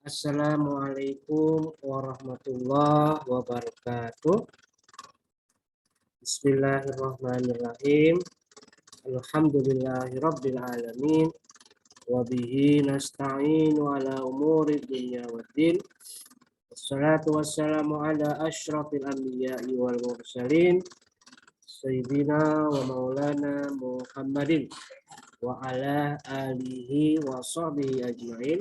Assalamualaikum warahmatullahi wabarakatuh. Bismillahirrahmanirrahim. Alhamdulillahirabbil alamin. Wa bihi nasta'inu ala umuri dunya waddin. Wassalatu wassalamu ala asyrafil anbiya'i wal mursalin. Sayyidina wa maulana Muhammadin wa ala alihi wa sahbihi ajma'in.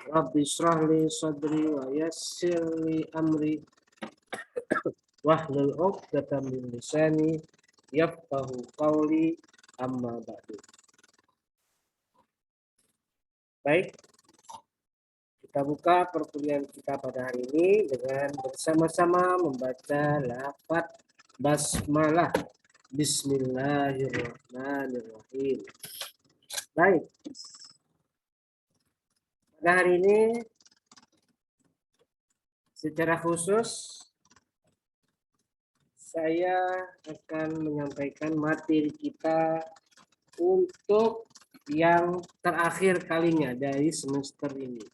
Rabbi shrah li sadri wa yassir li amri wahlul 'uqdatam min lisani yafqahu qawli amma ba'du. Baik, kita buka perkuliahan kita pada hari ini dengan bersama-sama membaca lafaz basmalah. Bismillahirrahmanirrahim. Baik, pada hari ini secara khusus saya akan menyampaikan materi kita untuk yang terakhir kalinya dari semester ini.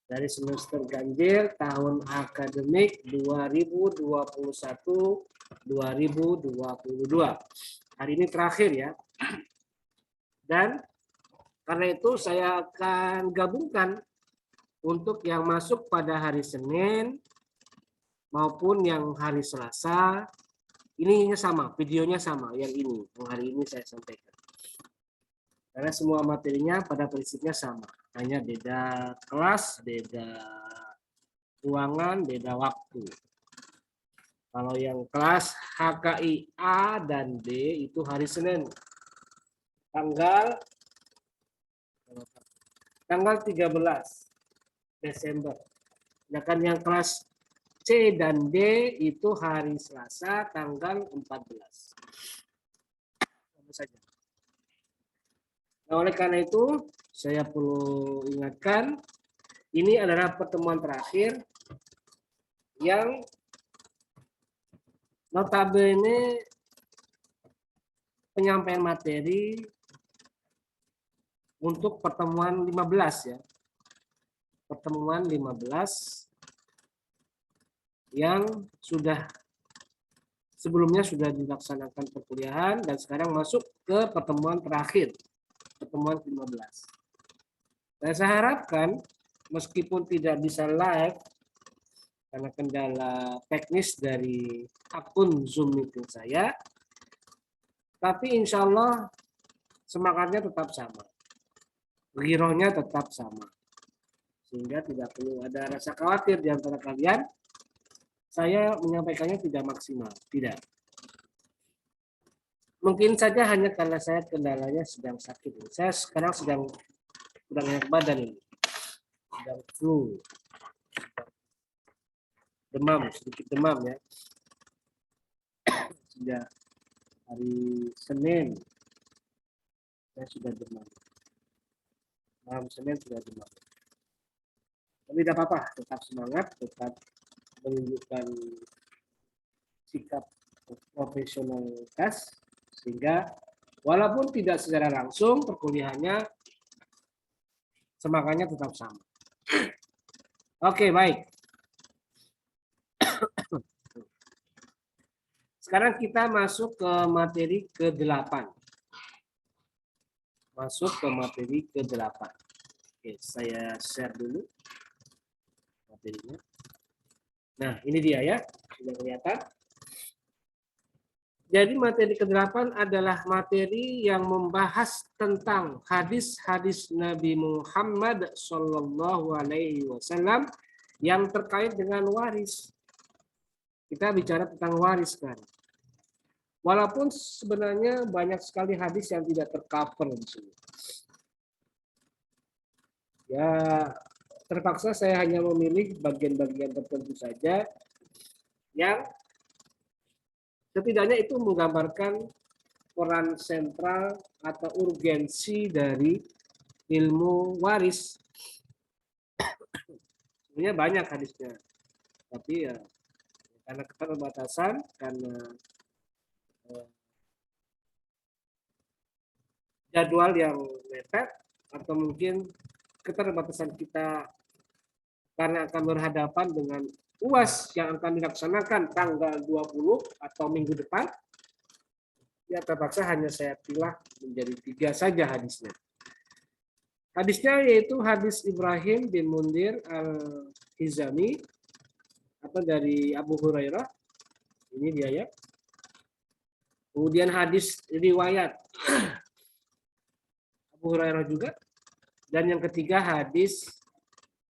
Dari semester ganjil tahun akademik 2021-2022. Hari ini terakhir ya. Dan karena itu saya akan gabungkan untuk yang masuk pada hari Senin maupun yang hari Selasa. Ini sama, videonya sama yang ini, yang hari ini saya sampaikan. Karena semua materinya pada prinsipnya sama, hanya beda kelas, beda ruangan, beda waktu. Kalau yang kelas HKI A dan B itu hari Senin, tanggal 13 Desember. Sedangkan yang kelas C dan D itu hari Selasa, tanggal 14. Sama saja. Nah, oleh karena itu, saya perlu ingatkan, ini adalah pertemuan terakhir yang notabene penyampaian materi untuk pertemuan 15 ya. Pertemuan 15 yang sudah sebelumnya sudah dilaksanakan perkuliahan dan sekarang masuk ke pertemuan terakhir. Pertemuan ke-15. Dan saya harapkan meskipun tidak bisa live karena kendala teknis dari akun Zoom meeting saya, tapi insya Allah semangatnya tetap sama, girohnya tetap sama, sehingga tidak perlu ada rasa khawatir di antara kalian. Saya menyampaikannya tidak maksimal, tidak. Mungkin saja hanya karena saya kendalanya sedang sakit. Saya sekarang sedang enak badan ini, sedang flu, demam, sedikit demam ya. Sejak hari Senin saya sudah demam. Malam Senin sudah demam. Tapi tidak apa-apa, tetap semangat, tetap menunjukkan sikap profesionalitas sehingga walaupun tidak secara langsung perkuliahannya semangatnya tetap sama. Oke, baik. Sekarang kita masuk ke materi ke-8. Masuk ke materi ke-8. Oke, saya share dulu materinya. Nah, ini dia ya, sudah kelihatan. Jadi materi ke-8 adalah materi yang membahas tentang hadis-hadis Nabi Muhammad SAW yang terkait dengan waris. Kita bicara tentang waris kan. Walaupun sebenarnya banyak sekali hadis yang tidak tercover di sini. Ya, terpaksa saya hanya memilih bagian-bagian tertentu saja yang setidaknya itu menggambarkan peran sentral atau urgensi dari ilmu waris. Sebenarnya banyak hadisnya, tapi ya karena keterbatasan, karena jadwal yang mepet, atau mungkin keterbatasan kita karena akan berhadapan dengan UAS yang akan dilaksanakan tanggal 20 atau minggu depan, ya terpaksa hanya saya pilih menjadi 3 saja hadisnya. Hadisnya yaitu hadis Ibrahim bin Mundir al-Hizami atau dari Abu Hurairah. Ini dia ya. Kemudian hadis riwayat Abu Hurairah juga. Dan yang ketiga hadis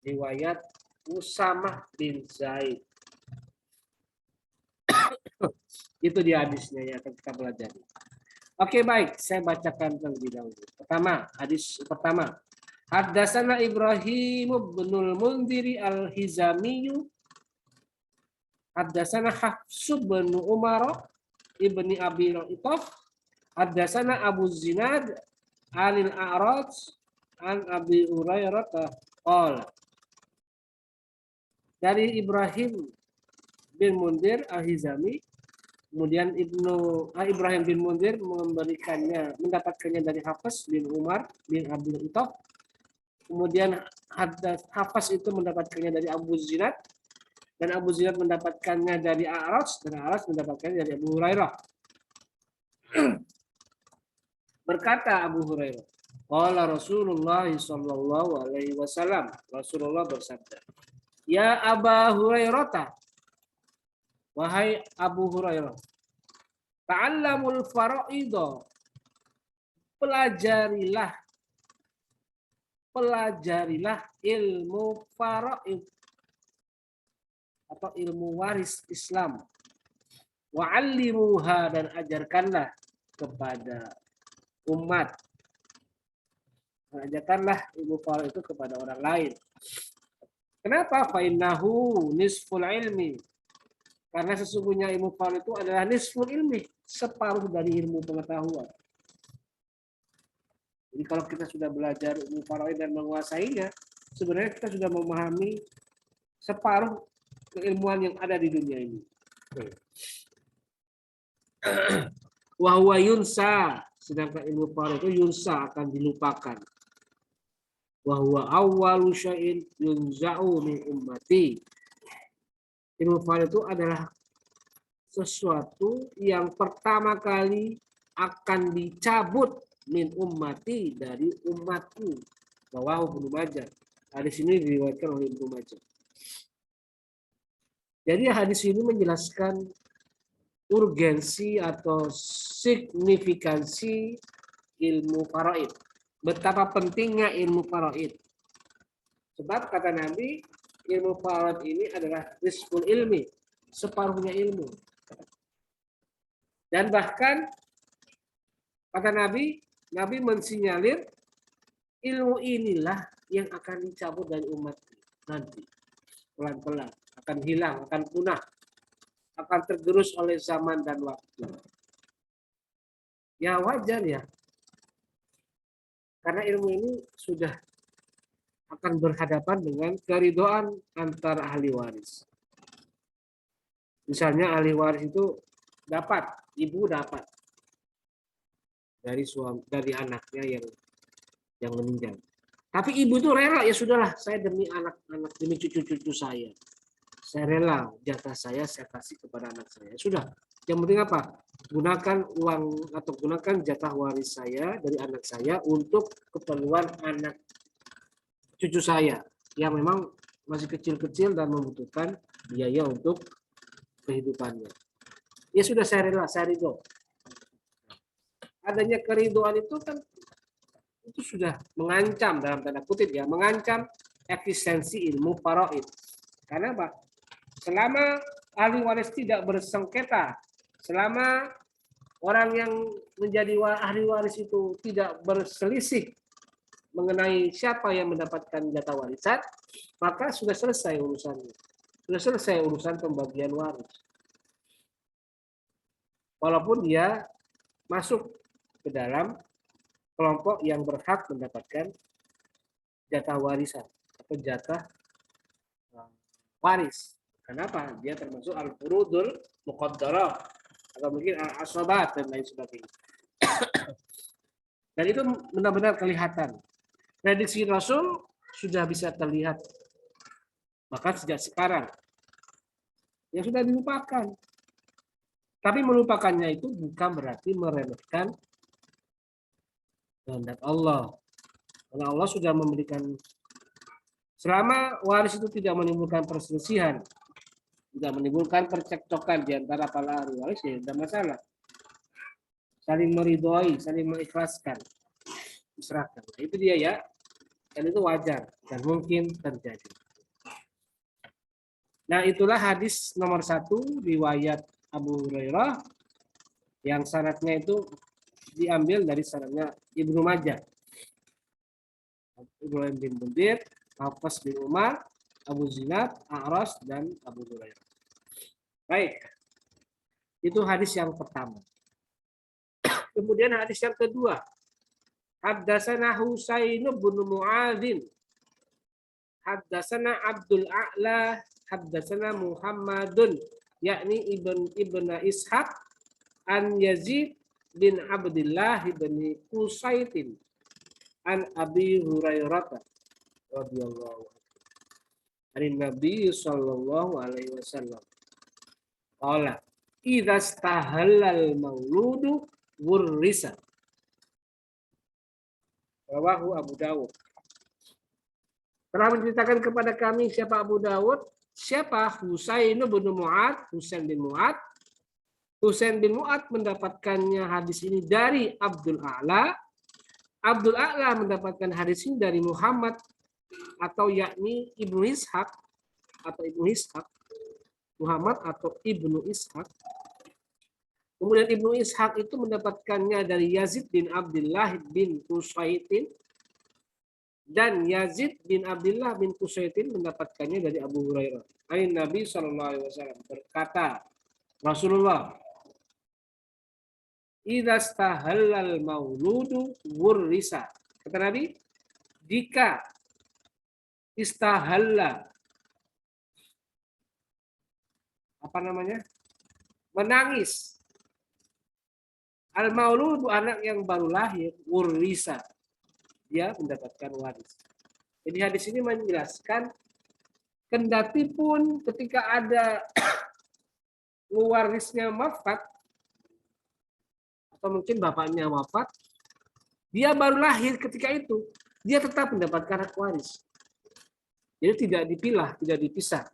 riwayat Usamah bin Zaid. Itu dia hadisnya yang akan kita pelajari. Oke, baik, saya bacakan terlebih dahulu. Pertama, hadis pertama. Haddatsana Ibrahim bin Munzir al-Hizami. Haddatsana Hafs bin Umar ibni Abi Raithah. Haddatsana Abu Zinad anil A'raj an Abi Hurairah qala. Dari Ibrahim bin Munzir al-Hizami, kemudian Ibrahim bin Munzir mendapatkannya dari Hafs bin Umar bin Abi Raithah. Kemudian Hafs itu mendapatkannya dari Abu Zinad, dan Abu Zinad mendapatkannya dari A'raj, dan A'raj mendapatkannya dari Abu Hurairah. Berkata Abu Hurairah, qala Rasulullah sallallahu alaihi wasallam, Rasulullah bersabda, ya Aba Hurairah, wahai Abu Hurairah, ta'allamul fara'idha, pelajarilah ilmu faraid atau ilmu waris Islam. Wa'allimuha, dan ajarkanlah kepada umat. Ajarkanlah ilmu faraid itu kepada orang lain. Kenapa? Fa'innahu nisful ilmi. Karena sesungguhnya ilmu faraid itu adalah nisful ilmi, separuh dari ilmu pengetahuan. Jadi kalau kita sudah belajar ilmu faraid dan menguasainya, sebenarnya kita sudah memahami separuh keilmuan yang ada di dunia ini. Wa huwa yunsa, sedangkan ilmu faraid itu yunsa, akan dilupakan. Wa huwa awwalu syai'in yunza'u min ummati. Ilmu faraid itu adalah sesuatu yang pertama kali akan dicabut min ummati, dari umatku. Rawahu Ibnu Majah. Hadis ini diriwayatkan oleh Ibnu Majah. Jadi hadis ini menjelaskan urgensi atau signifikansi ilmu faraid. Betapa pentingnya ilmu faraid. Sebab kata Nabi, ilmu faraid ini adalah nisful ilmi, separuhnya ilmu. Dan bahkan kata Nabi, Nabi mensinyalir ilmu inilah yang akan dicabut dari umat nanti. Pelan-pelan akan hilang, akan punah, akan tergerus oleh zaman dan waktu. Ya wajar ya. Karena ilmu ini sudah akan berhadapan dengan keridhaan antara ahli waris. Misalnya ahli waris itu dapat, ibu dapat dari suami, dari anaknya yang meninggal. Tapi ibu itu rela, ya sudahlah, saya demi anak-anak, demi cucu-cucu saya rela jatah saya kasih kepada anak saya. Sudah, yang penting apa? Gunakan uang atau gunakan jatah waris saya dari anak saya untuk keperluan anak cucu saya yang memang masih kecil-kecil dan membutuhkan biaya untuk kehidupannya. Ya sudah, saya rela, saya ridho. Adanya keridoan itu kan itu sudah mengancam, dalam tanda kutip ya, mengancam eksistensi ilmu faraid. Karena apa? Selama ahli waris tidak bersengketa, selama orang yang menjadi ahli waris itu tidak berselisih mengenai siapa yang mendapatkan jatah warisan, maka sudah selesai urusannya. Sudah selesai urusan pembagian waris. Walaupun dia masuk ke dalam kelompok yang berhak mendapatkan jatah warisan atau jatah waris. Kenapa? Dia termasuk al-furudul muqaddarah atau mungkin al-asabat dan lain sebagainya. Dan itu benar-benar kelihatan. Prediksi Rasul sudah bisa terlihat Bahkan sejak sekarang. Ya sudah dilupakan. Tapi melupakannya itu bukan berarti meremehkan kehendak Allah. Karena Allah sudah memberikan, selama waris itu tidak menimbulkan perselisihan, tidak menimbulkan percekcokan di antara para ahli waris, ya tidak masalah. Saling meridhoi, saling mengikhlaskan, diserahkan. Nah, itu dia ya. Dan itu wajar dan mungkin terjadi. Nah, itulah hadis nomor 1 riwayat Abu Hurairah yang sanadnya itu diambil dari sanadnya Ibnu Majah. Ibrahim bin Mundir, Hafs bin Umar, Abu Zinad, A'ras, dan Abu Hurairah. Baik, itu hadis yang pertama. Kemudian hadis yang kedua, Haddatsana Husain bin Mu'adzin, Haddatsana Abdul A'la, Haddatsana Muhammadun, yakni ibn Ishaq, an Yazid bin Abdullah bin Qusaitin, an Abi Hurairah radhiyallahu anhu. Dari Nabi sallallahu alaihi wasallam. Qala, idza stahallal mauludu wurrisa. Rawahu Abu Dawud. Telah menceritakan kepada kami siapa Abu Dawud, siapa Husain bin Mu'ad, Husain bin Mu'ad. Husain bin Mu'ad mendapatkannya hadis ini dari Abdul A'la. Abdul A'la mendapatkan hadis ini dari Muhammad atau yakni Ibnu Ishaq atau Ibnu Ishaq. Muhammad atau Ibnu Ishaq. Kemudian Ibnu Ishaq itu mendapatkannya dari Yazid bin Abdullah bin Qusaitin, dan Yazid bin Abdullah bin Qusaitin mendapatkannya dari Abu Hurairah. Ain Nabi sallallahu alaihi wasallam berkata, Rasulullah, idza stahallal mauludu wurrisa. Kata Nabi, jika istahalla, apa namanya? Menangis. Al-mauludu, anak yang baru lahir, wurrisa, dia mendapatkan waris. Jadi hadis ini menjelaskan kendati pun ketika ada warisnya wafat atau mungkin bapaknya wafat, dia baru lahir ketika itu, dia tetap mendapatkan hak waris. Jadi tidak dipilah, tidak dipisah.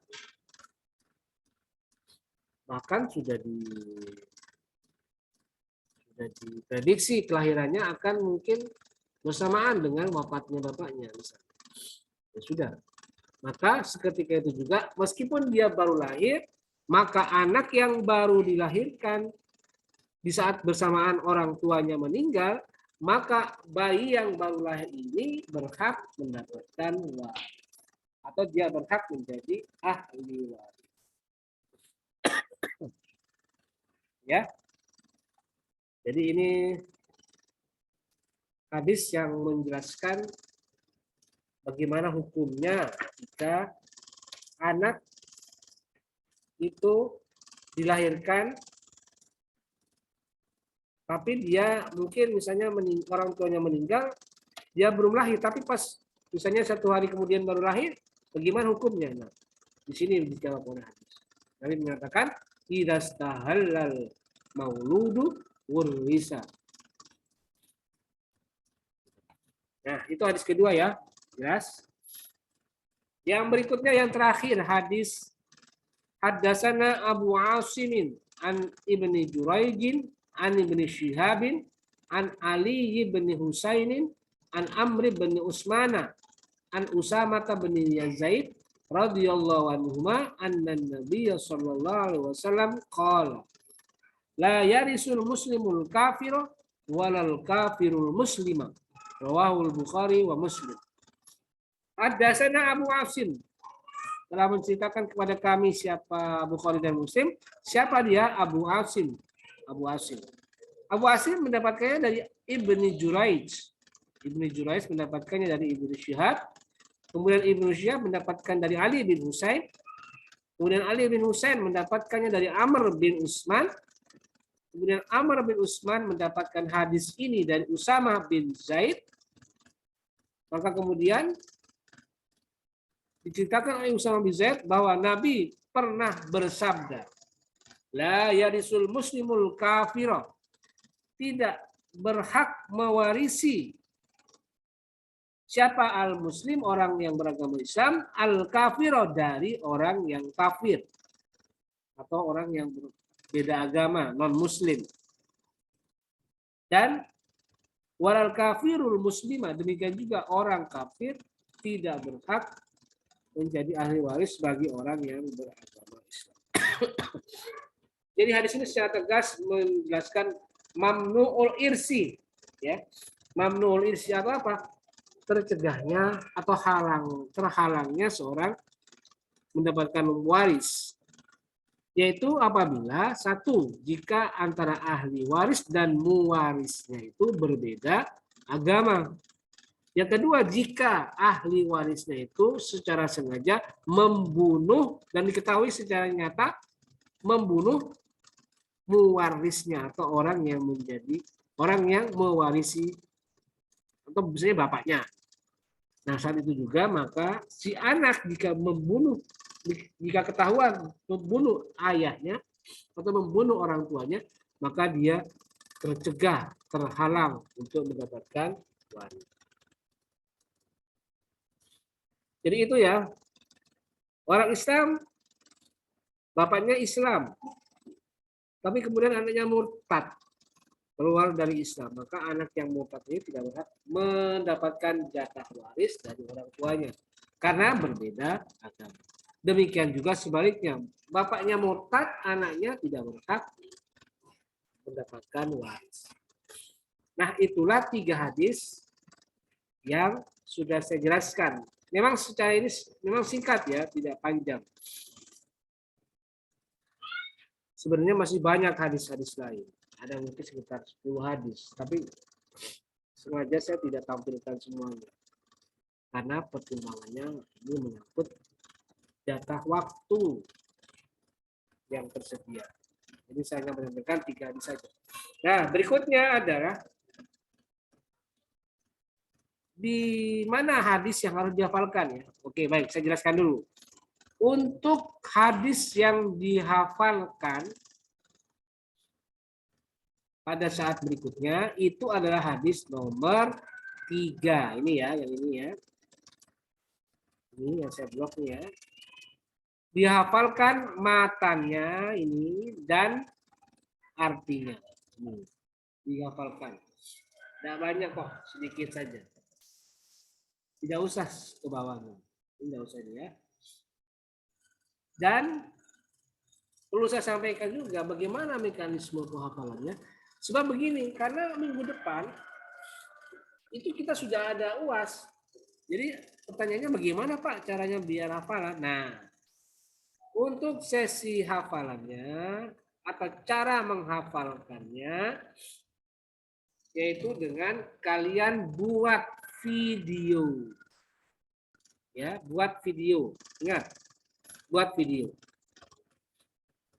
Bahkan sudah diprediksi kelahirannya akan mungkin bersamaan dengan wafatnya bapaknya, misalnya. Ya sudah. Maka seketika itu juga, meskipun dia baru lahir, maka anak yang baru dilahirkan di saat bersamaan orang tuanya meninggal, maka bayi yang baru lahir ini berhak mendapatkan waris, atau dia berhak menjadi ahli waris. Ya. Jadi ini hadis yang menjelaskan bagaimana hukumnya jika anak itu dilahirkan tapi dia mungkin misalnya orang tuanya meninggal, dia belum lahir, tapi pas misalnya 1 hari kemudian baru lahir, bagaimana hukumnya? Nah, di sini dijawab oleh hadis. Nabi mengatakan, idza stahallal mauludu wurrisa. Nah, itu hadis kedua ya. Jelas? Yang berikutnya yang terakhir, hadis Haddatsana Abu Asimin an Ibni Juraijin an Ibni Shihabin an Ali bin Husainin an Amr bin Usmana an Usamah bin Zaid radhiyallahu anhuma anna Nabiy sallallahu alaihi wasallam qala la yarisul muslimul kafira walal kafirul muslima. Rawahul Bukhari wa Muslim. Haddatsana Abu Asim telah menceritakan kepada kami siapa Bukhari dan Muslim. Siapa dia? Abu Asim. Abu Asim. Abu Asim mendapatkannya dari Ibni Juraij. Ibni Juraij mendapatkannya dari Ibnu Syihab. Kemudian Ibnu Syihab mendapatkan dari Ali bin Husain. Kemudian Ali bin Husain mendapatkannya dari Amr bin Utsman. Kemudian Amr bin Utsman mendapatkan hadis ini dari Usamah bin Zaid. Maka kemudian Diceritakan oleh Usama bin Zaid bahwa Nabi pernah bersabda, la yarisul muslimul kafiro, tidak berhak mewarisi siapa al-muslim, orang yang beragama Islam, al-kafiro, dari orang yang kafir atau orang yang berbeda agama, non-muslim. Dan walal kafirul muslimah, demikian juga orang kafir tidak berhak menjadi ahli waris bagi orang yang beragama Islam. Jadi hadis ini secara tegas menjelaskan mamnu'ul irsi, ya. Mamnu'ul irsi apa? Tercegahnya atau terhalangnya seorang mendapatkan waris, yaitu apabila satu, jika antara ahli waris dan muwarisnya itu berbeda agama. Yang kedua, jika ahli warisnya itu secara sengaja membunuh dan diketahui secara nyata membunuh muwarisnya atau orang yang mewarisi atau misalnya bapaknya. Nah, saat itu juga maka si anak jika ketahuan membunuh ayahnya atau membunuh orang tuanya, maka dia terhalang untuk mendapatkan waris. Jadi itu ya, orang Islam, bapaknya Islam, tapi kemudian anaknya murtad, keluar dari Islam, maka anak yang murtad ini tidak berhak mendapatkan jatah waris dari orang tuanya karena berbeda agama. Demikian juga sebaliknya, bapaknya murtad, anaknya tidak berhak mendapatkan waris. Nah, itulah 3 hadis yang sudah saya jelaskan. Memang secara ini memang singkat ya, tidak panjang. Sebenarnya masih banyak hadis-hadis lain. Ada mungkin sekitar 10 hadis, tapi sengaja saya tidak tampilkan semuanya. Karena pertimbangannya ini menyangkut jatah waktu yang tersedia. Jadi saya hanya menampilkan 3 hadis saja. Nah, berikutnya adalah di mana hadis yang harus dihafalkan ya. Oke, baik, saya jelaskan dulu. Untuk hadis yang dihafalkan pada saat berikutnya itu adalah hadis nomor 3. Ini ya, yang ini ya. Ini yang saya blok nih ya. Dihafalkan matanya ini dan artinya. Ini. Dihafalkan. Tidak banyak kok, sedikit saja. Tidak usah ke bawahnya. Tidak usah ini ya. Dan perlu saya sampaikan juga bagaimana mekanisme penghafalannya. Sebab begini, karena minggu depan itu kita sudah ada UAS. Jadi pertanyaannya bagaimana Pak caranya biar hafalan? Nah, untuk sesi hafalannya atau cara menghafalkannya yaitu dengan kalian buat video. Ya, buat video. Ingat, buat video.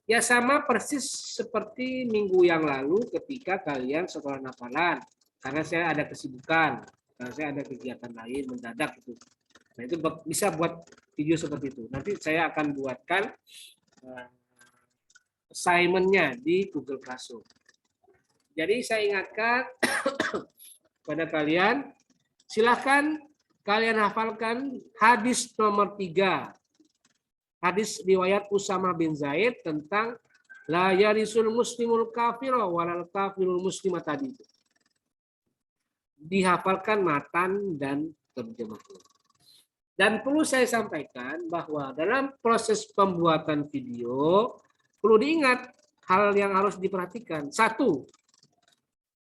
Ya sama persis seperti minggu yang lalu ketika kalian sekolah hafalan. Karena saya ada kesibukan, karena saya ada kegiatan lain mendadak itu. Nah itu bisa buat video seperti itu. Nanti saya akan buatkan assignment-nya di Google Classroom. Jadi saya ingatkan pada kalian, silakan kalian hafalkan hadis nomor 3. Hadis riwayat Usama bin Zaid tentang la yarisul muslimul kafiro walal kafirul muslimah tadi. Dihafalkan matan dan terjemahnya. Dan perlu saya sampaikan bahwa dalam proses pembuatan video perlu diingat hal yang harus diperhatikan. 1,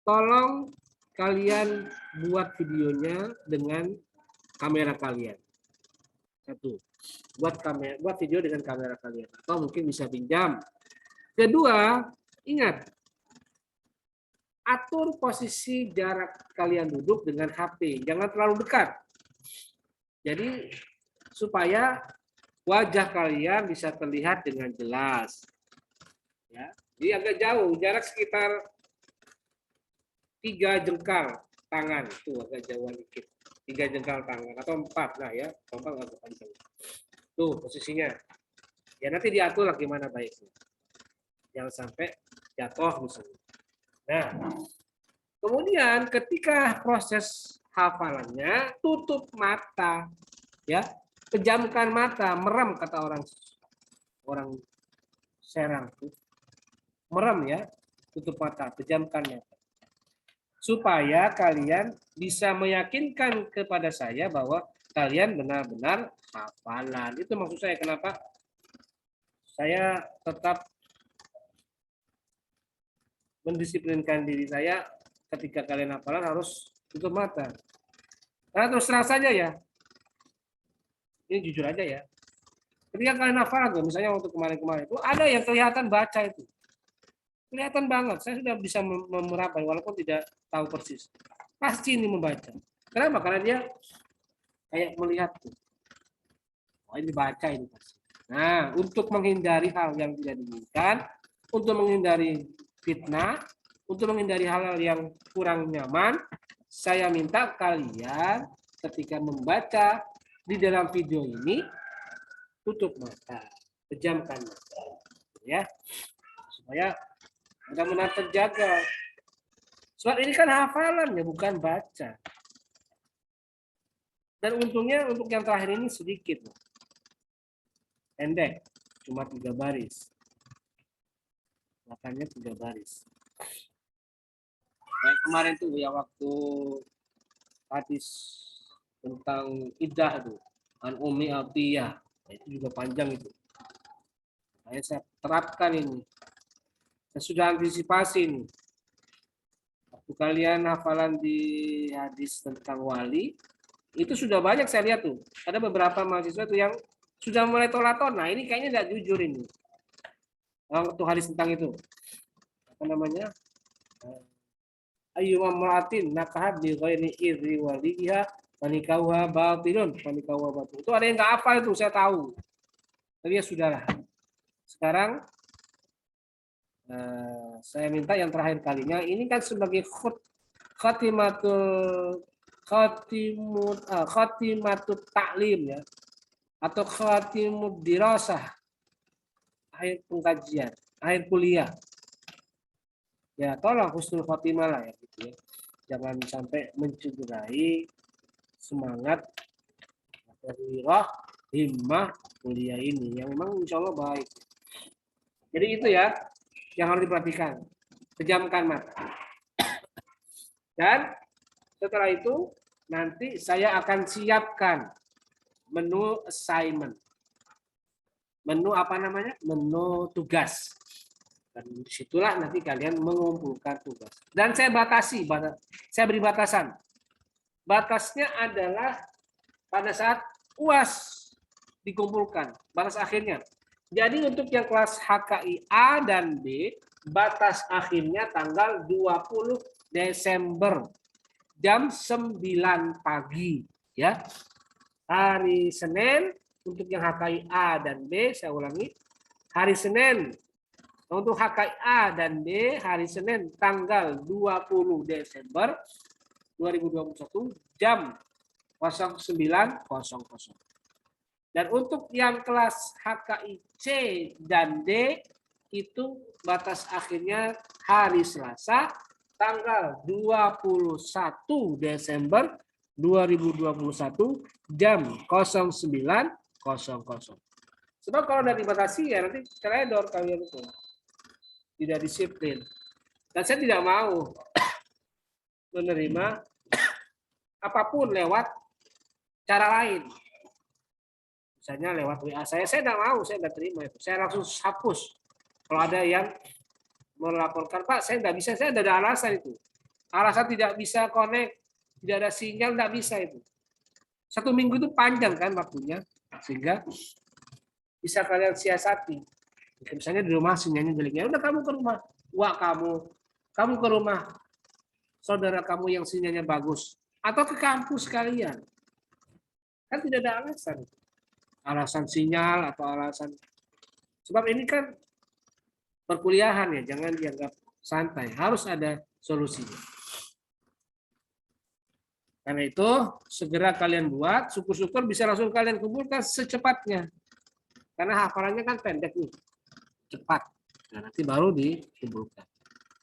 tolong kalian buat videonya dengan kamera kalian. 1, buat video dengan kamera kalian atau mungkin bisa pinjam. 2, ingat atur posisi jarak kalian duduk dengan HP, jangan terlalu dekat. Jadi supaya wajah kalian bisa terlihat dengan jelas. Ya, jadi agak jauh, jarak sekitar 3 jengkal tangan, itu agak jauh dikit. 3 jengkal tangan atau 4 lah ya, 4 agak panjang. Tuh posisinya. Ya nanti diatur lah gimana baiknya. Jangan sampai jatuh misalnya. Nah, kemudian ketika proses hafalannya, tutup mata, ya, pejamkan mata, merem kata orang Serang, merem ya, tutup mata, pejamkan mata, supaya kalian bisa meyakinkan kepada saya bahwa kalian benar-benar hafalan. Itu maksud saya kenapa saya tetap mendisiplinkan diri saya ketika kalian hafalan harus tutup mata. Karena terus terang saja ya, ini jujur aja ya. Ketika kalian hafalan tuh, misalnya waktu kemarin-kemarin itu ada yang kelihatan baca itu. Kelihatan banget, saya sudah bisa memerapai walaupun tidak tahu persis. Pasti ini membaca. Kenapa? Karena dia kayak melihat tuh. Oh, ini baca ini pasti. Nah, untuk menghindari hal yang tidak diinginkan, untuk menghindari fitnah, untuk menghindari hal-hal yang kurang nyaman, saya minta kalian ketika membaca di dalam video ini tutup mata, pejamkan mata, ya, supaya benar-benar terjaga. Sebab ini kan hafalan ya, bukan baca. Dan untungnya untuk yang terakhir ini sedikit, pendek, cuma 3 baris. Makanya 3 baris. Kayak kemarin tuh ya waktu hadis tentang iddah itu, an Umi Atiyah, itu juga panjang itu. Saya terapkan ini. Saya sudah antisipasi ini. Waktu kalian hafalan di hadis tentang wali, itu sudah banyak saya lihat tuh. Ada beberapa mahasiswa tuh yang sudah mulai tolaton. Nah ini kayaknya tidak jujur ini. Waktu hadis tentang itu. Apa namanya? Ayyuma mra'atin nakahat bi ghairi idri waliha fanikauha batilun, fanikauha batil. Itu ada yang nggak apa itu, saya tahu. Tapi ya sudahlah. Sekarang saya minta yang terakhir kalinya, ini kan sebagai khatimatut taklim ya, atau khatimud dirasah, akhir pengkajian, akhir kuliah. Ya tolong husnul khotimah lah ya gitu ya. Jangan sampai mencederai semangat, gairah, himmah kuliah ini yang memang insya Allah baik. Jadi itu ya yang harus diperhatikan. Pejamkan mata. Dan setelah itu nanti saya akan siapkan menu assignment. Menu apa namanya? Menu tugas. Dan disitulah nanti kalian mengumpulkan tugas. Dan saya batasi, saya beri batasan. Batasnya adalah pada saat UAS dikumpulkan, batas akhirnya. Jadi untuk yang kelas HKI A dan B, batas akhirnya tanggal 20 Desember jam 9 pagi. Ya. Hari Senin untuk yang HKI A dan B, saya ulangi, hari Senin. Untuk HKI A dan B, hari Senin tanggal 20 Desember 2021 jam 09.00. Dan untuk yang kelas HKI C dan D itu batas akhirnya hari Selasa tanggal 21 Desember 2021 jam 09.00. Sebab kalau udah dibatasi ya nanti teledor kalian itu. Tidak disiplin. Dan saya tidak mau menerima apapun lewat cara lain. Misalnya lewat WA saya tidak mau, saya tidak terima itu. Saya langsung hapus. Kalau ada yang melaporkan, Pak, saya tidak bisa, saya tidak ada alasan itu. Alasan tidak bisa connect, tidak ada sinyal, tidak bisa itu. 1 minggu itu panjang kan waktunya, sehingga bisa kalian siasati. Misalnya di rumah sinyalnya jeleknya, udah kamu ke rumah, kamu ke rumah saudara kamu yang sinyalnya bagus, atau ke kampus kalian. Kan tidak ada alasan sinyal atau alasan, sebab ini kan perkuliahan ya, jangan dianggap santai, harus ada solusinya. Karena itu segera kalian buat, syukur-syukur bisa langsung kalian kumpulkan secepatnya. Karena hafalannya kan pendek nih, cepat. Nah, nanti baru dikumpulkan.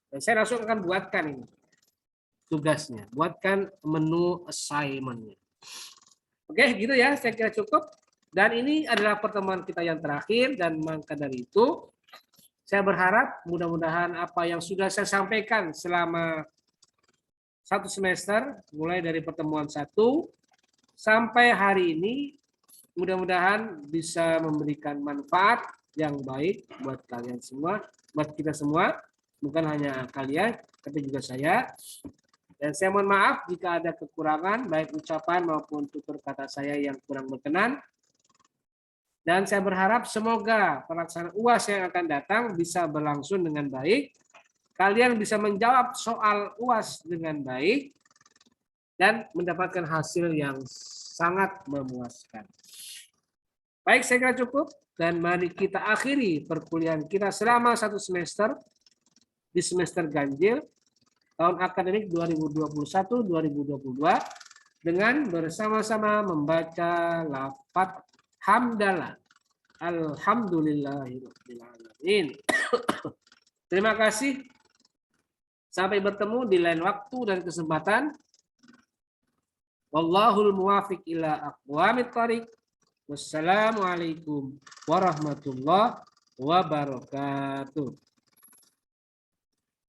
Dan saya langsung akan buatkan ini tugasnya, buatkan menu assignment-nya. Oke, gitu ya, saya kira cukup. Dan ini adalah pertemuan kita yang terakhir, dan maka dari itu saya berharap mudah-mudahan apa yang sudah saya sampaikan selama satu semester, mulai dari pertemuan 1 sampai hari ini, mudah-mudahan bisa memberikan manfaat yang baik buat kalian semua, buat kita semua, bukan hanya kalian, tapi juga saya. Dan saya mohon maaf jika ada kekurangan, baik ucapan maupun tutur kata saya yang kurang berkenan. Dan saya berharap semoga pelaksanaan UAS yang akan datang bisa berlangsung dengan baik. Kalian bisa menjawab soal UAS dengan baik dan mendapatkan hasil yang sangat memuaskan. Baik, saya kira cukup. Dan mari kita akhiri perkuliahan kita selama 1 semester di semester ganjil tahun akademik 2021-2022 dengan bersama-sama membaca lafaz hamdalah. Alhamdulillahirabbil alamin. Terima kasih. Sampai bertemu di lain waktu dan kesempatan. Wallahul muwafiq ila aqwamit thoriq. Wassalamualaikum warahmatullahi wabarakatuh.